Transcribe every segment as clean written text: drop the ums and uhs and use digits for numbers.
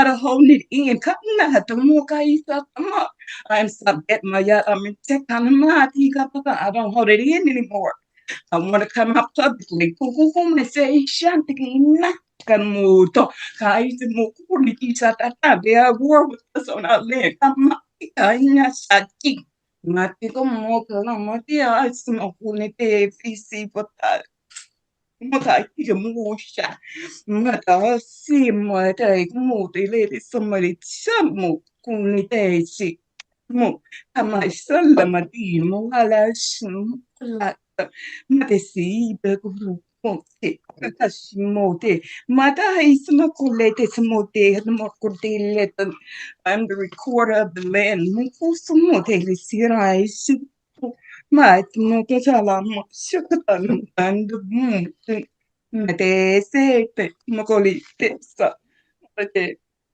tired of holding it in. I'm subject my I don't hold it in anymore. I want to come out publicly. Kung say shantigina kamuto. Kahit mo kuliti sa tata. They are war with us on our land. Kaya sa king. Mati ko mo ka lang mati ay sumakunite fisi pata. Makakita mo siya. Mata si mata mo tele somebody samo kunite si mo. Ama sala mati mo ala sum Matesibe grupote, Katashimote, Mata is Makulete Smote, Makulete. I'm the recorder of the land. Mukusumote, Lisirai, Mat Mokatala, Shukatan, and the moon. Mate say, Makoli,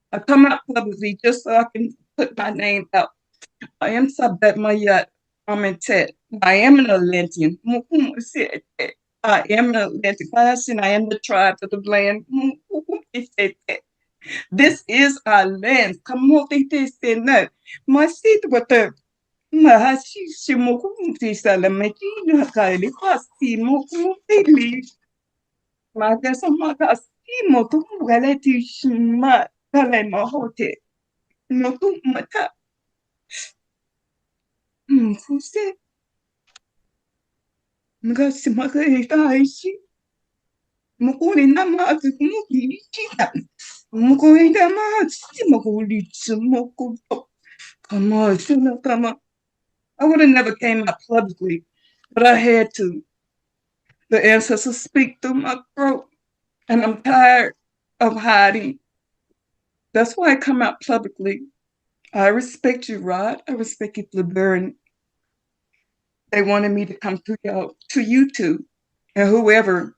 I come out publicly just so I can put my name out. I am subject my commented. I am an Atlantean. I am an Atlantic class and I am the tribe of the land. This is our land. Come on, they say no. My seat with the Mahashi Shimokumti Salamati, Nakali, Pasti, Mokumti, Magas of Magas, Mokum, Galati, Shima, Kalema Hote, Mokumata. Who's that? Ngasi makaishi mukuri namazi kumukirichita mukuri namazi mukuritsu mukuto kama suna kama. I would have never came out publicly, but I had to. The ancestors speak through my throat, and I'm tired of hiding. That's why I come out publicly. I respect you, Rod. I respect you, Blueberry. They wanted me to come to YouTube and whoever,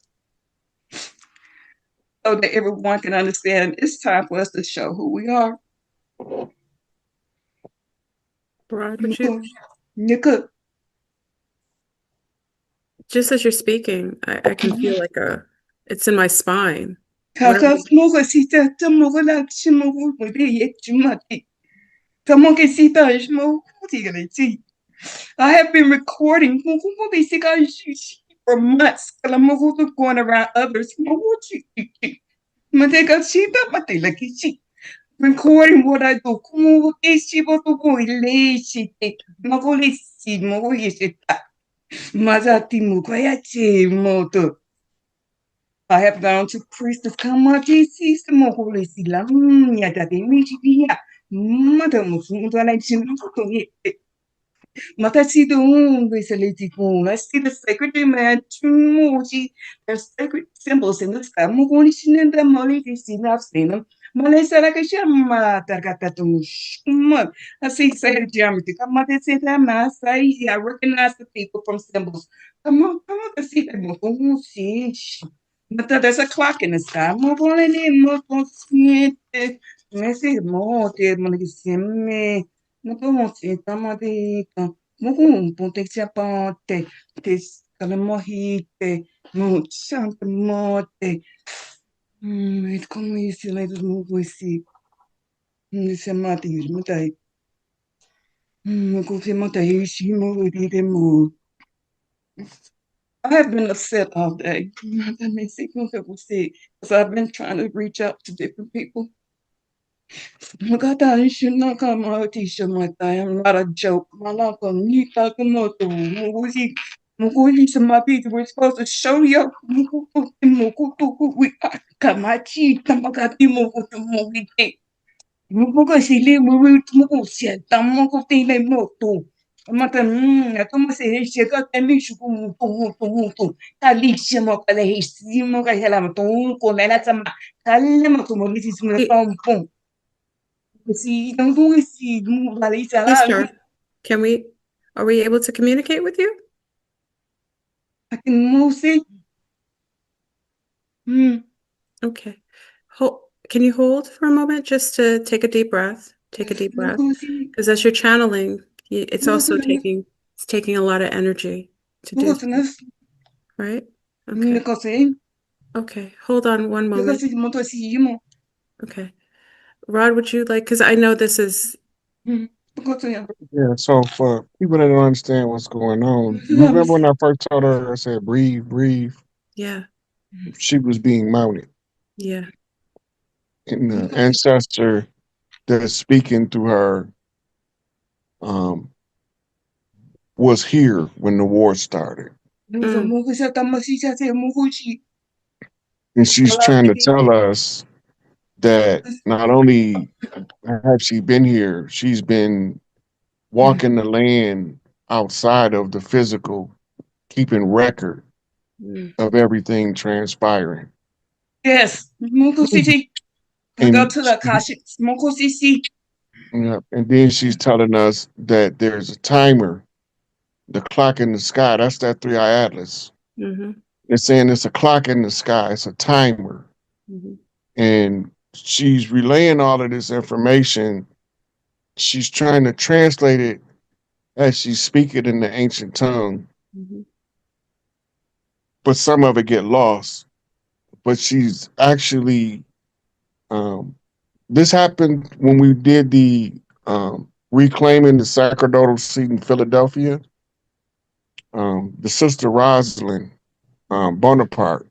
so that everyone can understand it's time for us to show who we are. Rod, would you, Nika, just as you're speaking, I can feel like it's in my spine. kaka smoga sita tamoga la chimoga bude yek chumati. Tamoga sita shmo ti. I have been recording for months. Kalamogo going around others. Mateka sita matela kichi. Recording what I do. Kumu ishi boto go ileshi te. Magoli si mogo yeshita. Mazati mukayachi moto. I have gone to priestess Kamati system of Holy Silam Yadati Michia. Madam Matasido Veselitico. I see the sacred man Tumuji. There's sacred symbols in the sky. Mogonishin and the Molly is enough seen them. Malesakashama Targatamush. I see sacred geometry. Come on, say that mass. I recognize the people from symbols. Come on to see them. There's a clock in the sky. Messi mote monogissime. Mote tamadika. Mugun ponte ponte. Tis calamorite. Santa morte. It come easy like the movie see. This is Mati, Mutai. Go see Mutai, she moved it. I have been upset all day. That makes it people see because I've been trying to reach out to different people. Magata, you should not come out t-shirt like that. I'm not a joke. Malaka, ni takamoto, Muguzi, some my people were supposed to show you. We kamachi, tamagati, Mugutu, Muguka, she live with Mugusia, Tamoko, Tile Moto. Mata, como se chega até me chucu, Talicia, Mocala, Rissimo, Carrelatum, Colena, Calma, como disse, Pão. See, don't do it. See, Sister, are we able to communicate with you? I can move it. Okay. Can you hold for a moment just to take a deep breath? Take a deep breath. Because as you're channeling, it's also taking a lot of energy to do. Right? Okay. Okay. Hold on one moment. Okay. Rod, would you like, because I know this is, Continue. Yeah, so for people that don't understand what's going on, remember when I first told her, I said, breathe, breathe? yeah, She was being mounted. yeah. And the ancestor that's speaking through her um, was here when the war started. And she's trying to tell us that not only have she been here, she's been walking the land outside of the physical, keeping record of everything transpiring. Yes. Mukusisi. Go And to the Akashics. Mukusisi. yeah, and then she's telling us that there's a timer, the clock in the sky. That's that 3-eye atlas. Mm-hmm. It's saying it's a clock in the sky. It's a timer. Mm-hmm. And she's relaying all of this information. She's trying to translate it as she speaks it in the ancient tongue. Mm-hmm. But some of it get lost. But she's actually, this happened when we did the reclaiming the sacerdotal seat in Philadelphia. The sister Rosalind Bonaparte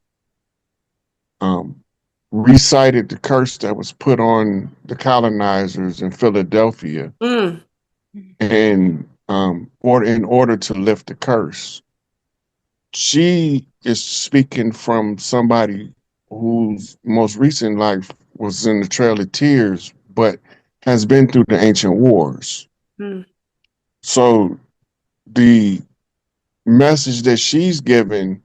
recited the curse that was put on the colonizers in Philadelphia, and in order to lift the curse. She is speaking from somebody whose most recent life was in the Trail of Tears, but has been through the ancient wars. So the message that she's given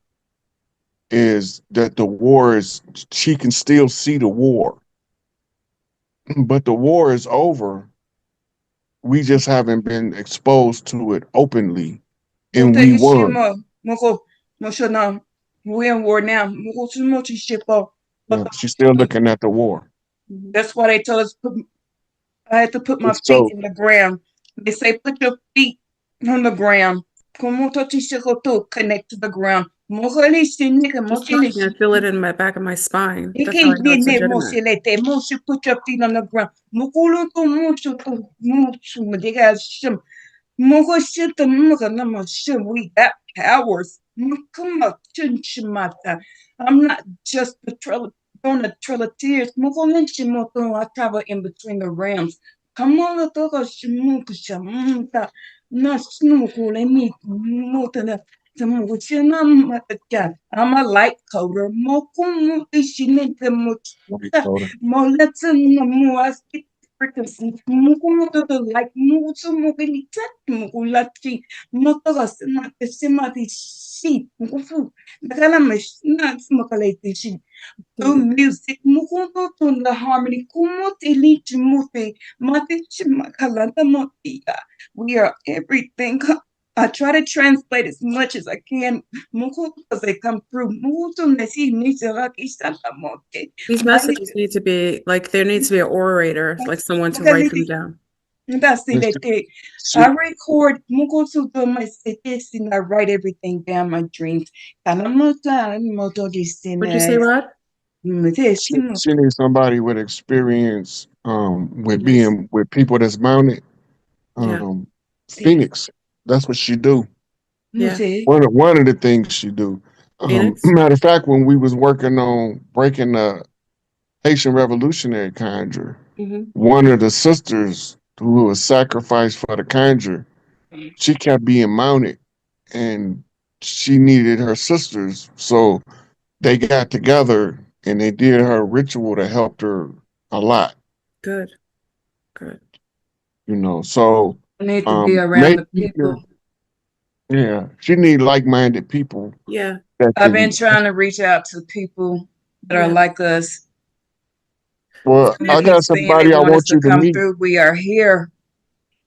is that the war is, she can still see the war, but the war is over. We just haven't been exposed to it openly, and we won. We're in war now. Yeah, she's still looking at the war. That's why they tell us I had to put my feet in the ground. They say put your feet on the ground. Connect to the ground. Just talking, I feel it in my back of my spine. That's how I know it's legitimate. Put your feet on the ground. We got powers. I'm not just the on the Trail of Tears. I travel in between the realms. Come on, I'm a light coder. Frequency. Like through music, the harmony, we are everything. I try to translate as much as I can because they come through. These messages need to be like, there needs to be an orator, like someone to write them down. That's it. I record my cities and I write everything down, my dreams. What'd you say, Rod? She needs somebody with experience with being with people that's mounted. Phoenix, that's what she do. Yeah. One of the things she do. Matter of fact, when we was working on breaking the Haitian Revolutionary Conjure, one of the sisters who was sacrificed for the conjure, she kept being mounted, and she needed her sisters, so they got together and they did her ritual that helped her a lot. Good. You know, so I need to be around the people. Yeah, she need like-minded people. Yeah. I've been trying to reach out to people that are like us. Well, I got somebody I want you to meet. Through. We are here.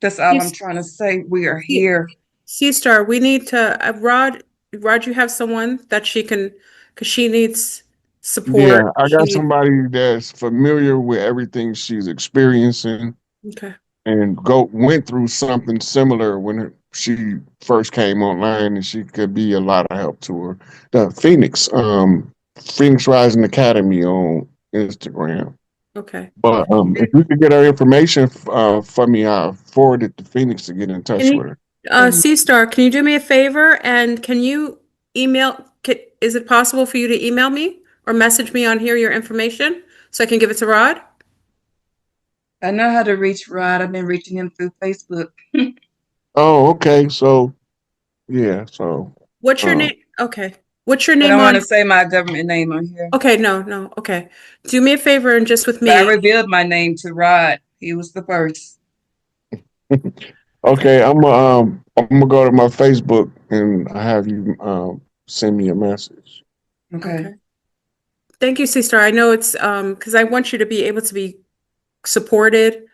That's all I'm trying to say. We are here. Seastar, we need to, Rod, you have someone that she can, because she needs support. Yeah, I got somebody that's familiar with everything she's experiencing. Okay. And went through something similar when she first came online, and she could be a lot of help to her. The Phoenix Rising Academy on Instagram. Okay. But if you could get her information for me, I'll forward it to Phoenix to get in Can touch with you, her. C-Star, can you do me a favor and can you is it possible for you to email me or message me on here your information so I can give it to Rod? I know how to reach Rod. I've been reaching him through Facebook. Oh, okay. So yeah, so What's your um, name? Okay. What's your I name don't want on? to say my government name on here. Okay, no. Okay. Do me a favor and just with But I me. revealed my name to Rod. He was the first. okay, I'm gonna go to my Facebook and I have you send me a message. Okay. Okay. Thank you, C-Star. I know it's because I want you to be able to be supported.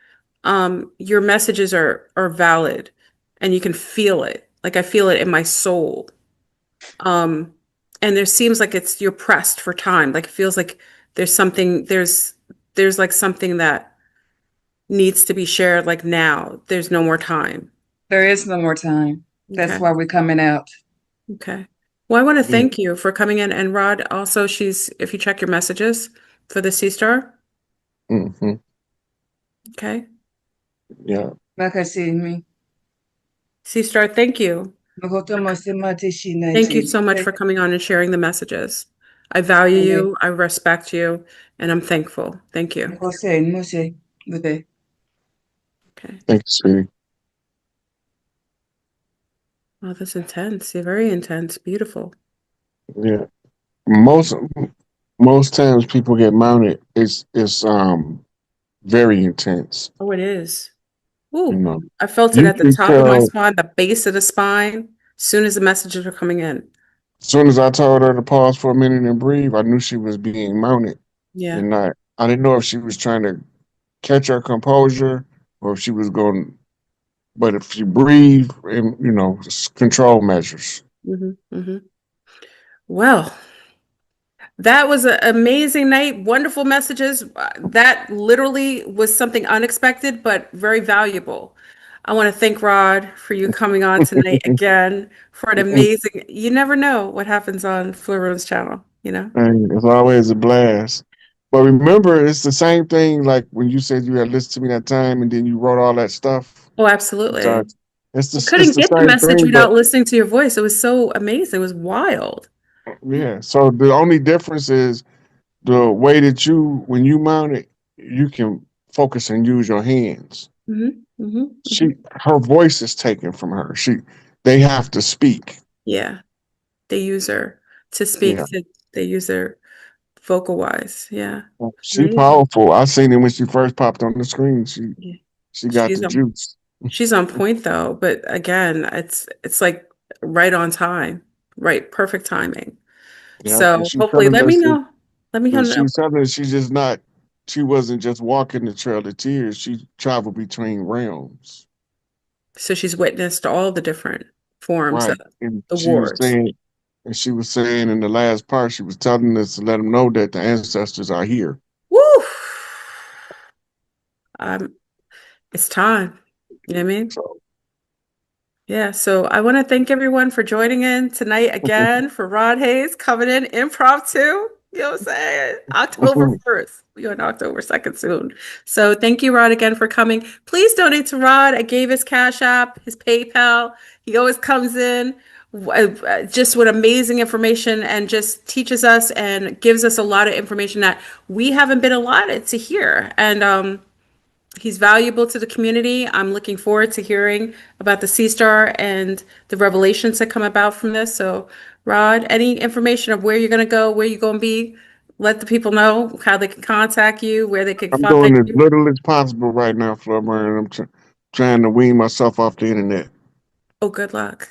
Your messages are valid and you can feel it. Like I feel it in my soul. Um, and there seems like you're pressed for time. Like it feels like there's like something that needs to be shared like now. There's no more time. There is no more time. That's Okay. why we're coming out. Okay. Well, I want to Yeah. thank you for coming in. And Rod, also, if you check your messages for the C-Star, Hmm. okay. Yeah. Makasini. C-Star, thank you. Thank you so much for coming on and sharing the messages. I value you, I respect you, and I'm thankful. Thank you. Okay. Thank you, sweetie. Oh, that's intense. You're very intense. Beautiful. Yeah. Most times people get mounted. It's very intense. Oh, it is. You Ooh, know, I felt it you at the can top of my tell spine, the base of the spine, as soon as the messages were coming in. as soon as I told her to pause for a minute and breathe, I knew she was being mounted. Yeah. And I didn't know if she was trying to catch her composure or if she was going, but if she breathed and, control measures. Well, that was an amazing night. Wonderful messages. That literally was something unexpected, but very valuable. I want to thank Rod for you coming on tonight again for an amazing. You never know what happens on Florian's channel, you know? And it's always a blast. But remember, it's the same thing like when you said you had listened to me that time and then you wrote all that stuff. Oh, absolutely. It's I it's couldn't the get the same message thing, but without listening to your voice. It was so amazing. It was wild. yeah. So the only difference is the way that when you mount it, you can focus and use your hands. Her voice is taken from her. They have to speak. Yeah. They use her to speak Yeah. they use her vocal wise. Yeah. She Amazing. powerful. I seen it when she first popped on the screen. Yeah. She got the juice. She's on point though, but again, it's like right on time, right? Perfect timing. Yeah. And So she's hopefully telling let me us know. Let me that know. she's telling us she wasn't just walking the trail of tears. She traveled between realms. So she's witnessed all the different forms of Right. And the wars. she was saying in the last part, she was telling us to let them know that the ancestors are here. Woo! It's time. You know what I mean? So Yeah, so I want to thank everyone for joining in tonight again for Rod Hayes coming in impromptu. You know what I'm saying? October 1st. We're on October 2nd soon. So thank you, Rod, again for coming. Please donate to Rod. I gave his Cash App, his PayPal. He always comes in just with amazing information and just teaches us and gives us a lot of information that we haven't been allotted to hear. And he's valuable to the community. I'm looking forward to hearing about the C-Star and the revelations that come about from this. So, Rod, any information of where you're going to go, where you're going to be, let the people know how they can contact you, where they can I'm find doing as you. little as possible right now, Flubber, and trying to wean myself off the internet. Oh, good luck.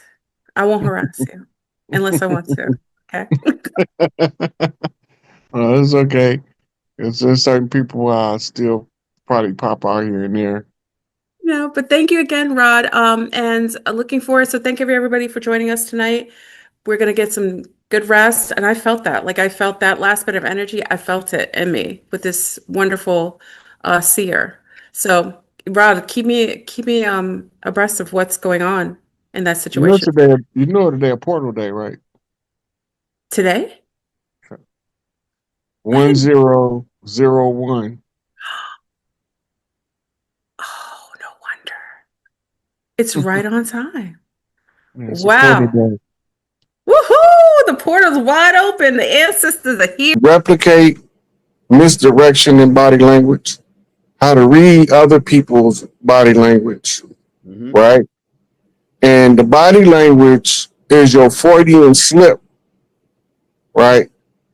I won't harass you unless I want to. Okay. It's okay. It's just certain people still probably pop out here and there. No, but thank you again, Rod. And looking forward. So thank you everybody for joining us tonight. We're gonna get some good rest. And I felt that. Like I felt that last bit of energy. I felt it in me with this wonderful seer. So Rod, keep me abreast of what's going on in that situation. You know today a portal day, right? Today? I didn't 1001. It's right on time. Yeah, it's a Wow. 40 day. Woohoo! The portal's wide open. The ancestors are here. Replicate misdirection in body language, how to read other people's body language, right? And the body language is your Freudian slip, right?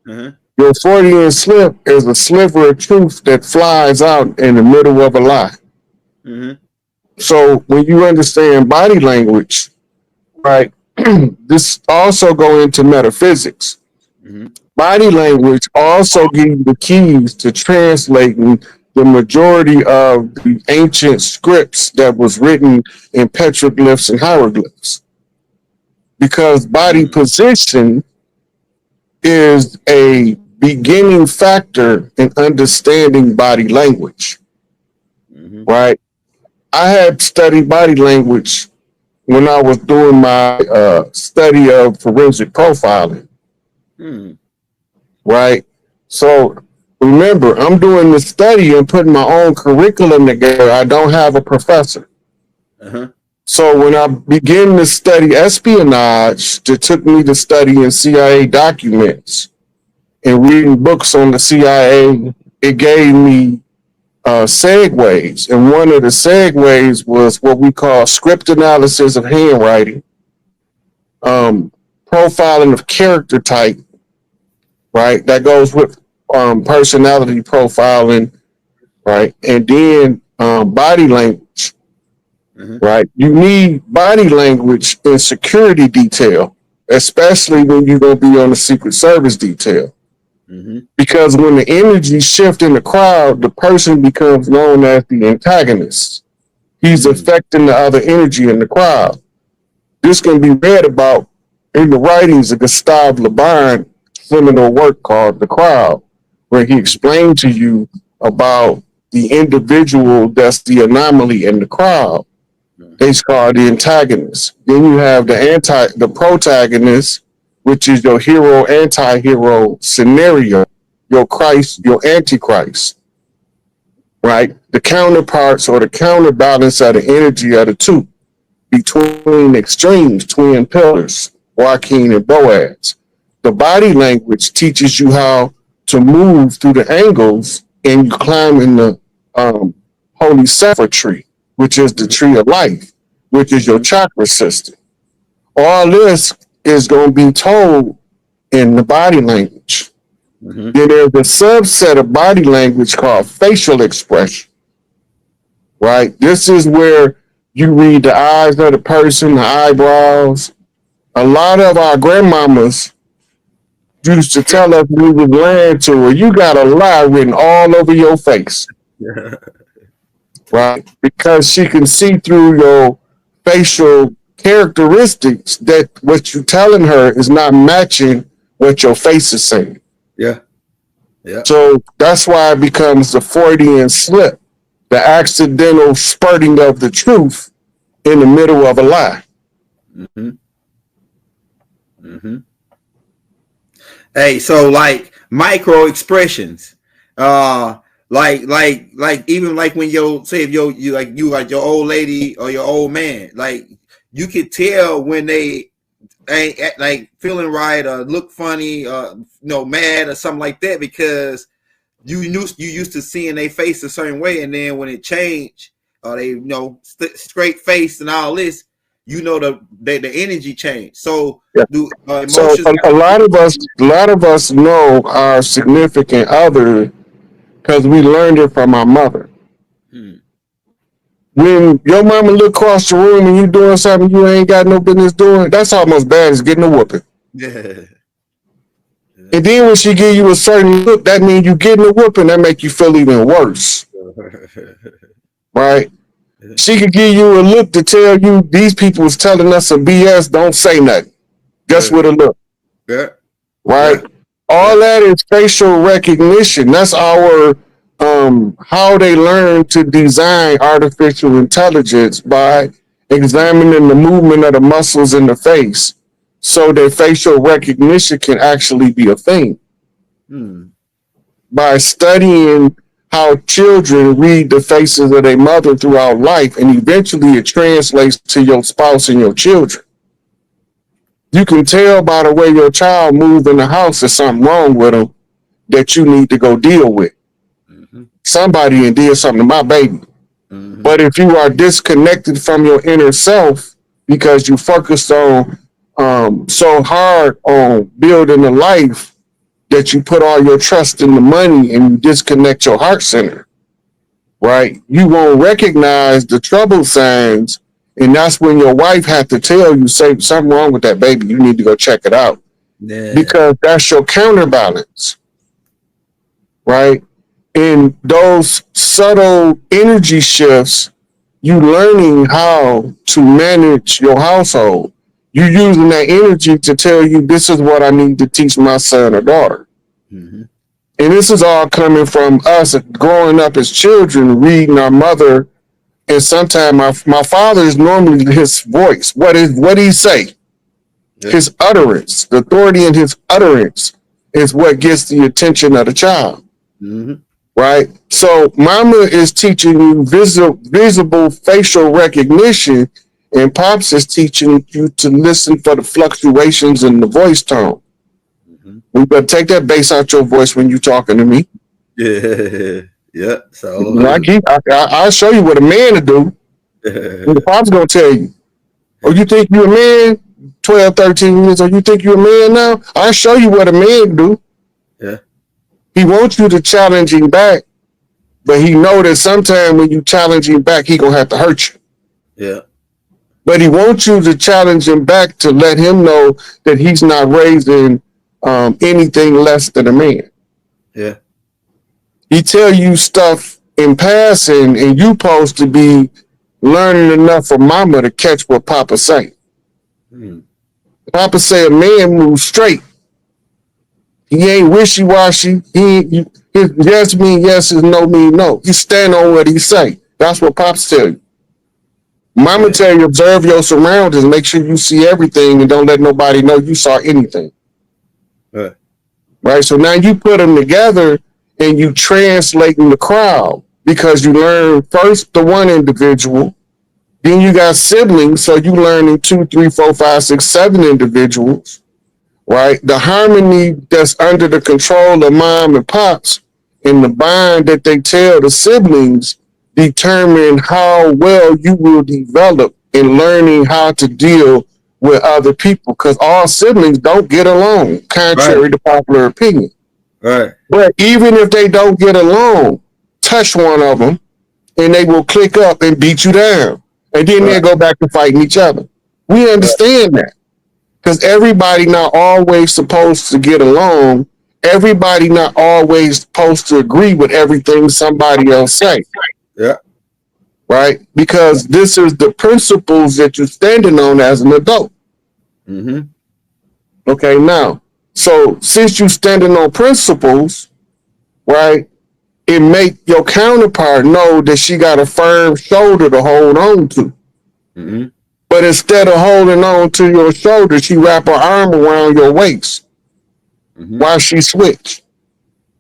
Your Freudian slip is a sliver of truth that flies out in the middle of a lie. So when you understand body language, right, this also go into metaphysics. Body language also gives you the keys to translating the majority of the ancient scripts that was written in petroglyphs and hieroglyphs. Because body position is a beginning factor in understanding body language, right? I had studied body language when I was doing my study of forensic profiling, right? So remember, I'm doing the study and putting my own curriculum together. I don't have a professor. So when I began to study espionage, it took me to studying CIA documents and reading books on the CIA. It gave me segues, and one of the segues was what we call script analysis of handwriting, profiling of character type, right? That goes with personality profiling, right? And then body language, right? You need body language in security detail, especially when you're going to be on the Secret Service detail. Because when the energy shifts in the crowd, the person becomes known as the antagonist. He's affecting the other energy in the crowd. This can be read about in the writings of Gustave Le Bon seminal work called The Crowd, where he explained to you about the individual that's the anomaly in the crowd. It's called the antagonist. Then you have the protagonist, which is your hero, anti-hero scenario, your Christ, your antichrist, right? The counterparts or the counterbalance of the energy of the two between extremes, twin pillars, Joaquin and Boaz. The body language teaches you how to move through the angles, and you climb in the holy Sephir tree, which is the tree of life, which is your chakra system. All this is going to be told in the body language. Then there's a subset of body language called facial expression, right? This is where you read the eyes of the person, the eyebrows. A lot of our grandmamas used to tell us we was lying to her, you got a lie written all over your face, right? Because she can see through your facial characteristics that what you're telling her is not matching what your face is saying. So that's why it becomes the Freudian slip, the accidental spurting of the truth in the middle of a lie. Hey, so like micro expressions, like even like when if you like your old lady or your old man, like you could tell when they ain't like feeling right or look funny or mad or something like that, because you used to seeing they face a certain way, and then when it changed or they straight face and all this, the energy changed. So so a lot of us know our significant other because we learned it from our mother. When your mama look across the room and you doing something you ain't got no business doing, that's almost bad as getting a whooping. And then when she give you a certain look, that means you getting a whooping, that make you feel even worse. Right? She could give you a look to tell you these people is telling us some BS, don't say nothing. Just with a look. Right? All that is facial recognition. That's our how they learn to design artificial intelligence, by examining the movement of the muscles in the face so that facial recognition can actually be a thing. By studying how children read the faces of their mother throughout life, and eventually it translates to your spouse and your children. You can tell by the way your child moves in the house there's something wrong with them that you need to go deal with. Somebody did something to my baby. But if you are disconnected from your inner self because you focused on so hard on building a life that you put all your trust in the money and you disconnect your heart center, right? You won't recognize the trouble signs, and that's when your wife had to tell you, say something wrong with that baby, you need to go check it out. Yeah. Because that's your counterbalance, right? In those subtle energy shifts, you learning how to manage your household. You using that energy to tell you, this is what I need to teach my son or daughter. And this is all coming from us growing up as children, reading our mother. And sometimes my father is normally his voice. What he say? Yeah. His utterance, the authority in his utterance is what gets the attention of the child. Right? So mama is teaching you visible facial recognition, and pops is teaching you to listen for the fluctuations in the voice tone. We better take that bass out your voice when you're talking to me. Yeah. So I'll show you what a man to do. And the pop's gonna tell you, oh, you think you're a man? 12, 13 years old, you think you're a man now? I'll show you what a man do. Yeah. He wants you to challenge him back, but he know that sometime when you challenge him back, he gonna have to hurt you. Yeah. But he wants you to challenge him back to let him know that he's not raising anything less than a man. Yeah. He tell you stuff in passing, and you supposed to be learning enough from mama to catch what Papa say. Papa say a man moves straight. He ain't wishy-washy. His yes mean yes, his no mean no. He stand on what he say. That's what Pops tell you. Mama tell you, observe your surroundings, make sure you see everything, and don't let nobody know you saw anything. Right? So now you put them together, and you translating the crowd, because you learn first the one individual, then you got siblings, so you learning 2, 3, 4, 5, 6, 7 individuals. Right? The harmony that's under the control of mom and pops and the bond that they tell the siblings determine how well you will develop in learning how to deal with other people, because all siblings don't get along, contrary to popular opinion. Right. But even if they don't get along, touch one of them and they will click up and beat you down. And then they'll go back to fighting each other. We understand that. Because everybody not always supposed to get along. Everybody not always supposed to agree with everything somebody else say. Yeah. Right? Because this is the principles that you're standing on as an adult. Okay, now, so since you're standing on principles, right, it make your counterpart know that she got a firm shoulder to hold on to. But instead of holding on to your shoulder, she wrap her arm around your waist while she switch.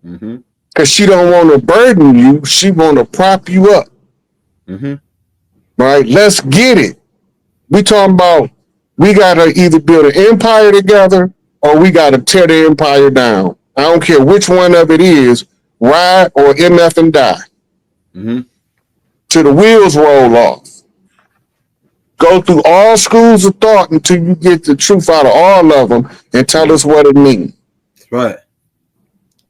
Because she don't want to burden you. She want to prop you up. Right? Let's get it. We talking about we got to either build an empire together or we got to tear the empire down. I don't care which one of it is, ride or MF and die. Till the wheels roll off. Go through all schools of thought until you get the truth out of all of them and tell us what it means. That's right.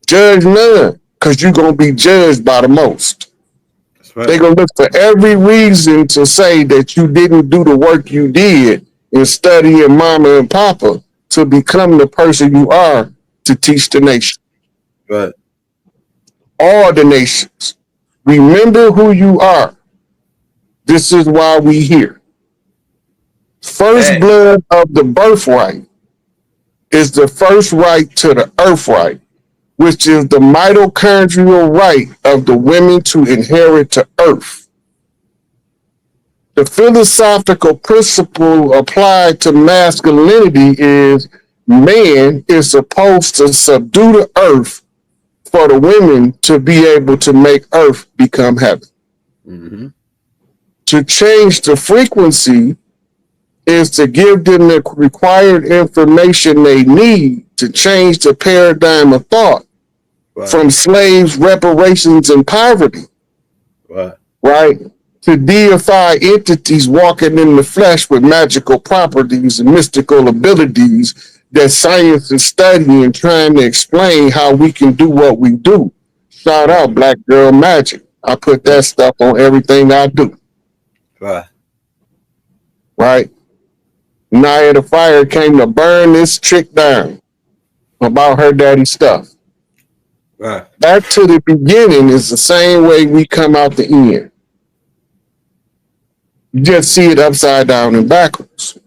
Judge none, because you're going to be judged by the most. That's right. They're going to look for every reason to say that you didn't do the work you did in studying mama and papa to become the person you are to teach the nation. Right. All the nations. Remember who you are. This is why we here. First blood of the birthright is the first right to the earth right, which is the mitochondrial right of the women to inherit the earth. The philosophical principle applied to masculinity is man is supposed to subdue the earth for the women to be able to make earth become heaven. Mm-hmm. To change the frequency is to give them the required information they need to change the paradigm of thought from slaves, reparations, and poverty, right? To deify entities walking in the flesh with magical properties and mystical abilities that science is studying and trying to explain how we can do what we do. Shout out Black Girl Magic. I put that stuff on everything I do. Right? Naya the Fire came to burn this chick down about her daddy stuff. Back to the beginning is the same way we come out the end. You just see it upside down and backwards.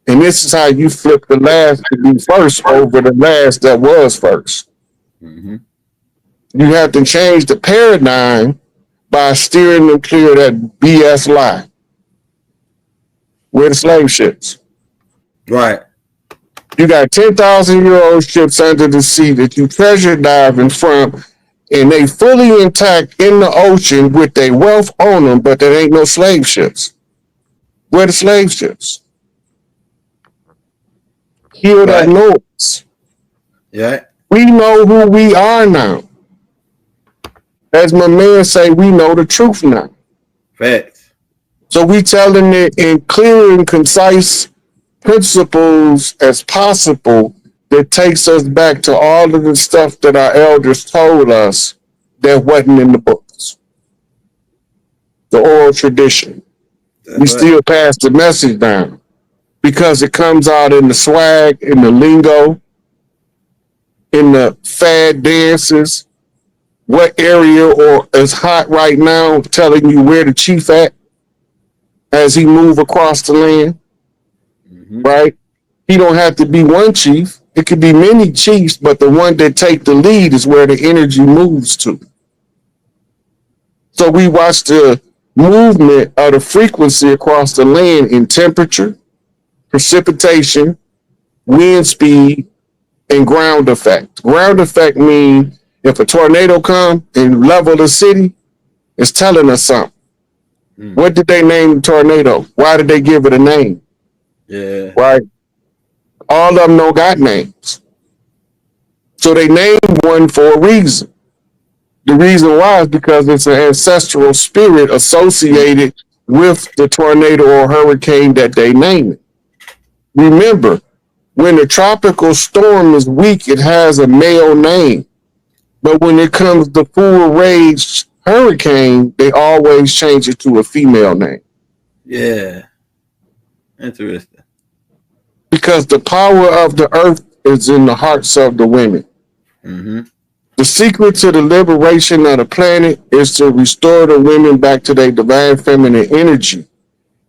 And this is how you flip the last to be first over the last that was first. Mm-hmm. You have to change the paradigm by steering them clear of that BS lie. We're the slave ships. Right. You got 10,000-year-old ships under the sea that you treasure diving from, and they fully intact in the ocean with their wealth on them, but there ain't no slave ships. We're the slave ships. Hear that noise. Yeah. We know who we are now. As my man say, we know the truth now. Facts. So we telling it in clear and concise principles as possible that takes us back to all of the stuff that our elders told us that wasn't in the books. The oral tradition. We still pass the message down because it comes out in the swag, in the lingo, in the fad dances, what area or is hot right now, telling you where the chief at as he move across the land, right? He don't have to be one chief. It could be many chiefs, but the one that take the lead is where the energy moves to. So we watch the movement of the frequency across the land in temperature, precipitation, wind speed, and ground effect. Ground effect means if a tornado come and level the city, it's telling us something. What did they name the tornado? Why did they give it a name? Yeah. Right? All of them don't got names. So they named one for a reason. The reason why is because it's an ancestral spirit associated with the tornado or hurricane that they name it. Remember, when a tropical storm is weak, it has a male name. But when it comes to full rage hurricane, they always change it to a female name. Yeah. Interesting. Because the power of the earth is in the hearts of the women. Mm-hmm. The secret to the liberation of the planet is to restore the women back to their divine feminine energy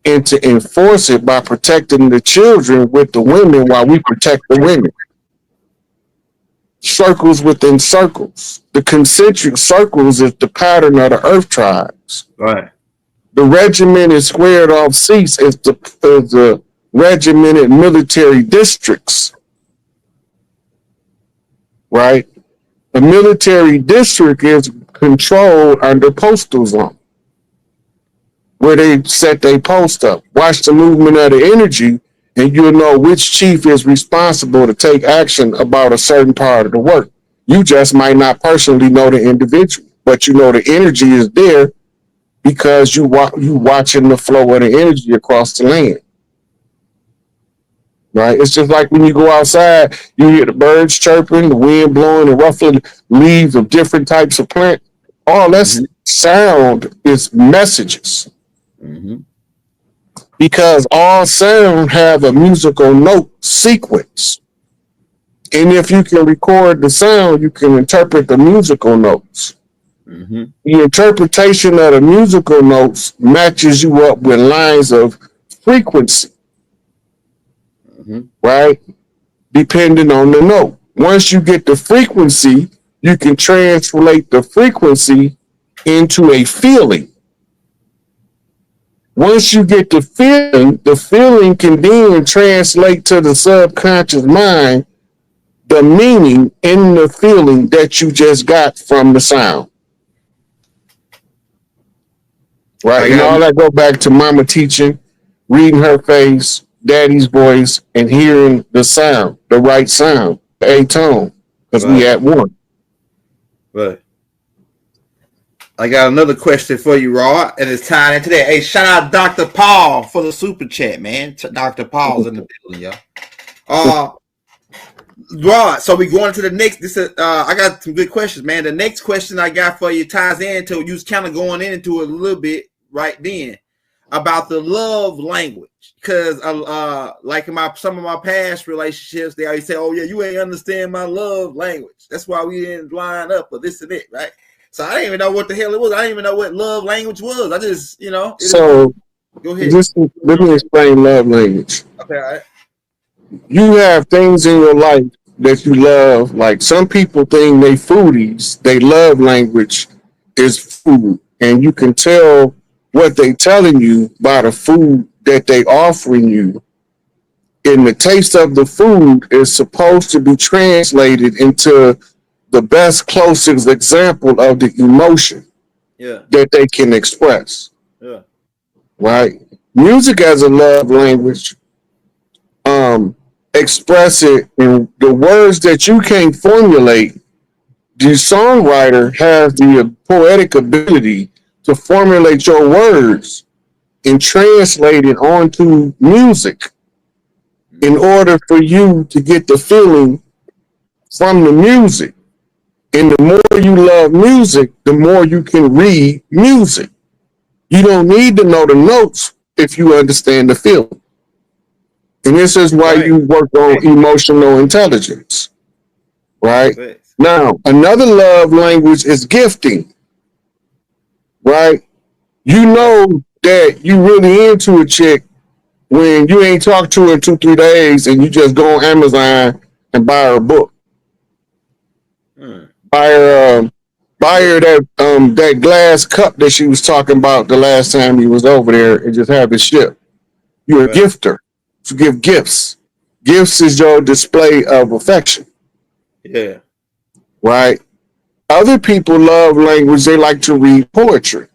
and to enforce it by protecting the children with the women while we protect the women. Circles within circles. The concentric circles is the pattern of the earth tribes. Right. The regimented squared off seats is the regimented military districts. Right? A military district is controlled under postal zone, where they set their post up. Watch the movement of the energy, and you'll know which chief is responsible to take action about a certain part of the work. You just might not personally know the individual, but you know the energy is there because you watching the flow of the energy across the land. Right? It's just like when you go outside, you hear the birds chirping, the wind blowing, and ruffling leaves of different types of plant. All that sound is messages. Mm-hmm. Because all sound have a musical note sequence. And if you can record the sound, you can interpret the musical notes. Mm-hmm. The interpretation of the musical notes matches you up with lines of frequency. Right? Depending on the note. Once you get the frequency, you can translate the frequency into a feeling. Once you get the feeling can then translate to the subconscious mind the meaning in the feeling that you just got from the sound. Right? And all that go back to mama teaching, reading her face, daddy's voice, and hearing the sound, the right sound, the A tone, because we at one. Right. I got another question for you, Rod, and it's tied into that. Hey, shout out Dr. Paul for the super chat, man. Dr. Paul's in the building, y'all. Rod, so we going to the next. This is I got some good questions, man. The next question I got for you ties into you was kind of going into it a little bit right then about the love language, because like in some of my past relationships, they always say, "Oh yeah, you ain't understand my love language. That's why we didn't line up or this and it," right? So I didn't even know what the hell it was. I didn't even know what love language was. I just, So go ahead. Let me explain love language. Okay, all right. You have things in your life that you love. Like some people think they foodies. They love language is food, and you can tell what they telling you by the food that they offering you. And the taste of the food is supposed to be translated into the best, closest example of the emotion that they can express. Yeah. Right? Music as a love language, express it in the words that you can't formulate. The songwriter has the poetic ability to formulate your words and translate it onto music in order for you to get the feeling from the music. And the more you love music, the more you can read music. You don't need to know the notes if you understand the feeling. And this is why you work on emotional intelligence. Right? Now, another love language is gifting. Right? You know that you really into a chick when you ain't talked to her in 2-3 days and you just go on Amazon and buy her a book. Buy her that glass cup that she was talking about the last time you was over there and just have it shipped. You're a gifter. You give gifts. Gifts is your display of affection. Yeah. Right? Other people love language. They like to read poetry.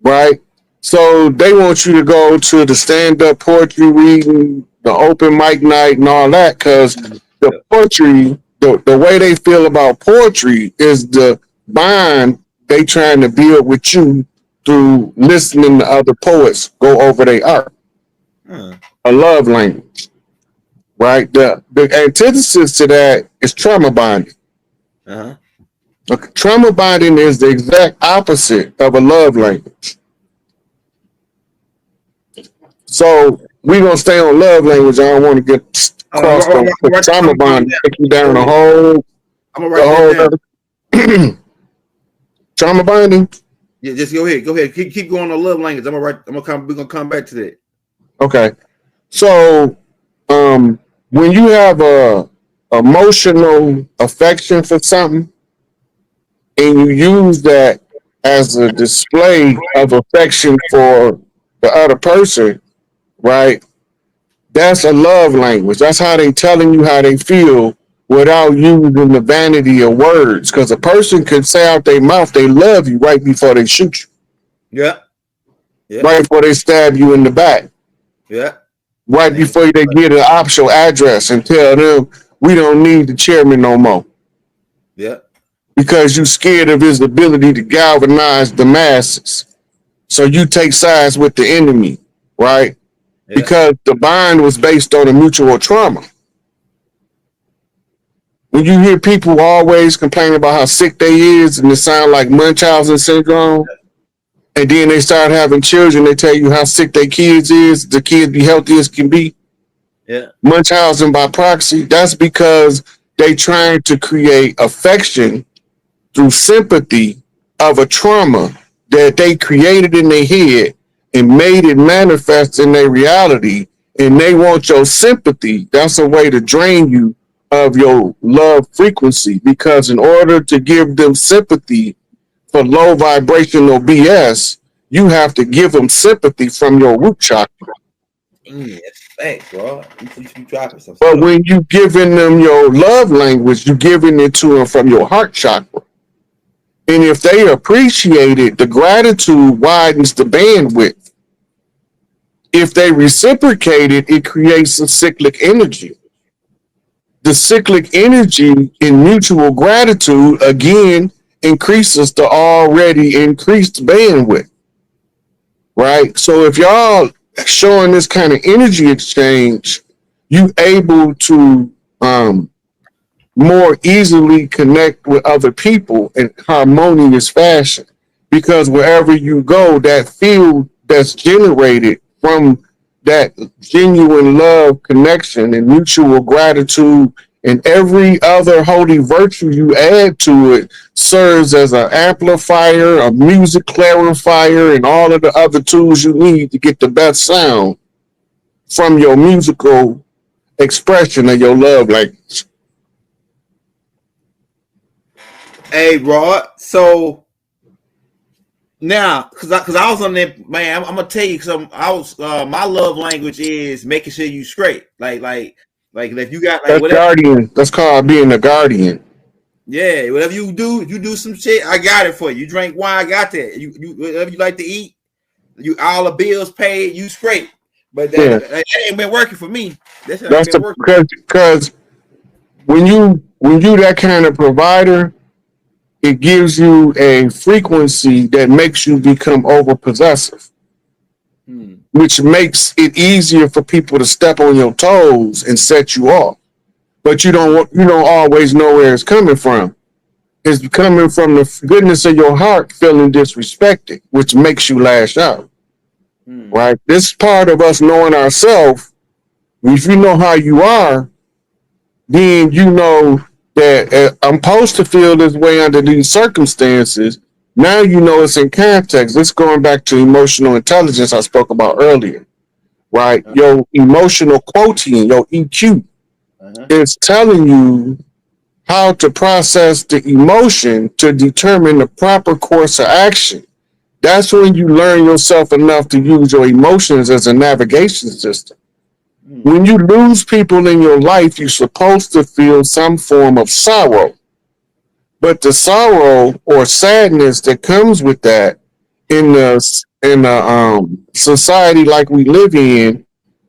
Right? So they want you to go to the stand-up poetry reading, the open mic night and all that, because the poetry, the way they feel about poetry is the bond they trying to build with you through listening to other poets go over their art. A love language. Right? The antithesis to that is trauma bonding. Trauma bonding is the exact opposite of a love language. So we're gonna stay on love language. I don't want to get crossed on trauma bonding. Take you down the whole. I'm gonna write that down. Trauma bonding. Yeah, just go ahead. Go ahead. Keep going on love language. We're gonna come back to that. Okay. So when you have a emotional affection for something and you use that as a display of affection for the other person, right? That's a love language. That's how they telling you how they feel without using the vanity of words. Because a person can say out their mouth they love you right before they shoot you. Yeah. Right before they stab you in the back. Yeah. Right before they get an optional address and tell them we don't need the chairman no more. Yeah. Because you're scared of his ability to galvanize the masses. So you take sides with the enemy, right? Yeah. Because the bond was based on a mutual trauma. When you hear people always complain about how sick they is and it sound like Munchausen syndrome, and then they start having children, they tell you how sick their kids is, the kids be healthy as can be. Yeah. Munchausen by proxy, that's because they trying to create affection through sympathy of a trauma that they created in their head and made it manifest in their reality, and they want your sympathy. That's a way to drain you of your love frequency, because in order to give them sympathy for low vibrational BS, you have to give them sympathy from your root chakra. Yes. Thanks, bro. You dropping some But stuff. when you giving them your love language, you giving it to them from your heart chakra. And if they appreciate it, the gratitude widens the bandwidth. If they reciprocate it, it creates a cyclic energy. The cyclic energy in mutual gratitude, again, increases the already increased bandwidth. Right? So if y'all showing this kind of energy exchange, you able to more easily connect with other people in harmonious fashion, because wherever you go, that field that's generated from that genuine love, connection, and mutual gratitude, and every other holy virtue you add to it serves as an amplifier, a music clarifier, and all of the other tools you need to get the best sound from your musical expression of your love language. Hey, Rod. So now, because I was on there, man, I'm gonna tell you, because I was my love language is making sure you straight. Like if you got like That's whatever, guardian. That's called being a guardian. yeah, whatever you do, if you do some shit, I got it for you. You drink wine, I got that. You whatever you like to eat, you all the bills paid, you straight. But that ain't been working for me. That shit ain't That's been working. because when you that kind of provider, it gives you a frequency that makes you become over possessive, which makes it easier for people to step on your toes and set you off. But you don't always know where it's coming from. It's coming from the goodness of your heart feeling disrespected, which makes you lash out. Right? This part of us knowing ourselves, if you know how you are, then you know that I'm supposed to feel this way under these circumstances. Now you know it's in context. It's going back to emotional intelligence I spoke about earlier, right? Your emotional quotient, your EQ, is telling you how to process the emotion to determine the proper course of action. That's when you learn yourself enough to use your emotions as a navigation system. When you lose people in your life, you're supposed to feel some form of sorrow. But the sorrow or sadness that comes with that in the society like we live in,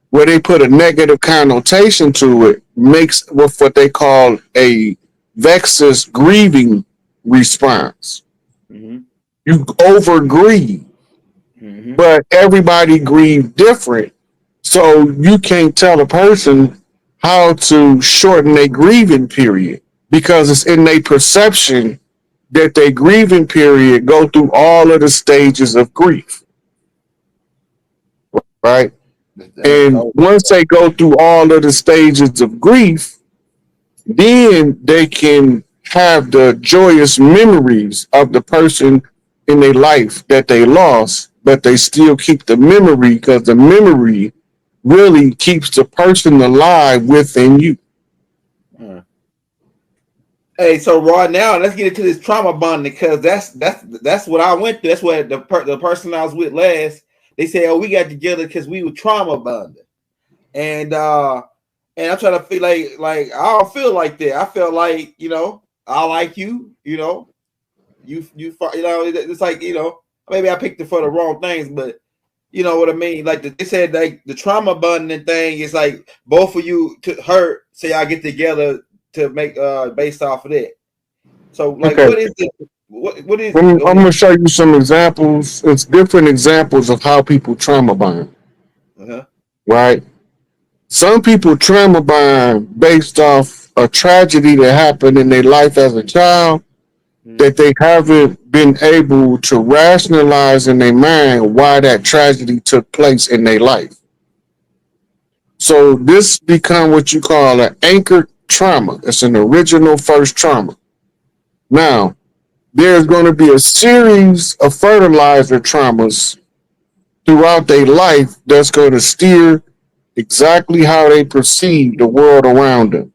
where they put a negative connotation to it, makes what they call a vexus grieving response. You over grieve, but everybody grieve different. So you can't tell a person how to shorten their grieving period, because it's in their perception that their grieving period go through all of the stages of grief. Right? And once they go through all of the stages of grief, then they can have the joyous memories of the person in their life that they lost, but they still keep the memory, because the memory really keeps the person alive within you. Hey, so Rod, now let's get into this trauma bonding, because that's what I went through. That's what the person I was with last, they said, oh, we got together because we were trauma bonding. And I'm trying to feel like I don't feel like that. I felt like, I like you, you it's like, maybe I picked it for the wrong things, but you know what I mean? Like they said, like the trauma bonding thing is like both of you to hurt, so y'all get together to make based off of that. So like, okay. What is it? What is? I'm gonna show you some examples. It's different examples of how people trauma bond. Right? Some people trauma bond based off a tragedy that happened in their life as a child, that they haven't been able to rationalize in their mind why that tragedy took place in their life. So this become what you call an anchored trauma. It's an original first trauma. Now, there's going to be a series of fertilizer traumas throughout their life that's going to steer exactly how they perceive the world around them.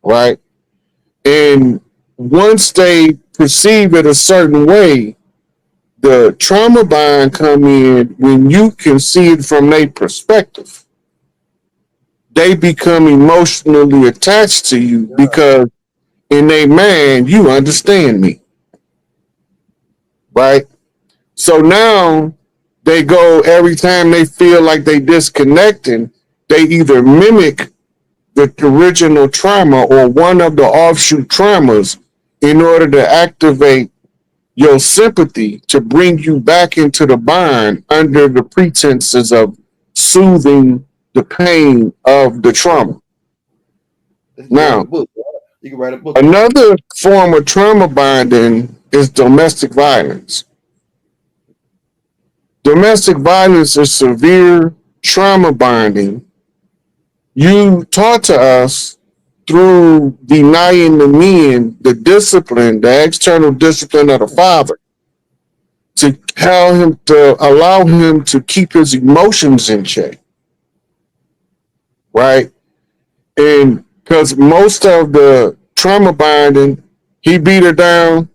Right? And once they perceive it a certain way, the trauma bind come in when you can see it from their perspective. They become emotionally attached to you because in their mind, you understand me. Right? So now they go every time they feel like they disconnecting, they either mimic the original trauma or one of the offshoot traumas in order to activate your sympathy to bring you back into the bind under the pretenses of soothing the pain of the trauma. Now, you can write a book. Another form of trauma binding is domestic violence. Domestic violence is severe trauma binding. You taught to us through denying the men the discipline, the external discipline of the father, to allow him to keep his emotions in check. Right? And because most of the trauma binding, he beat her down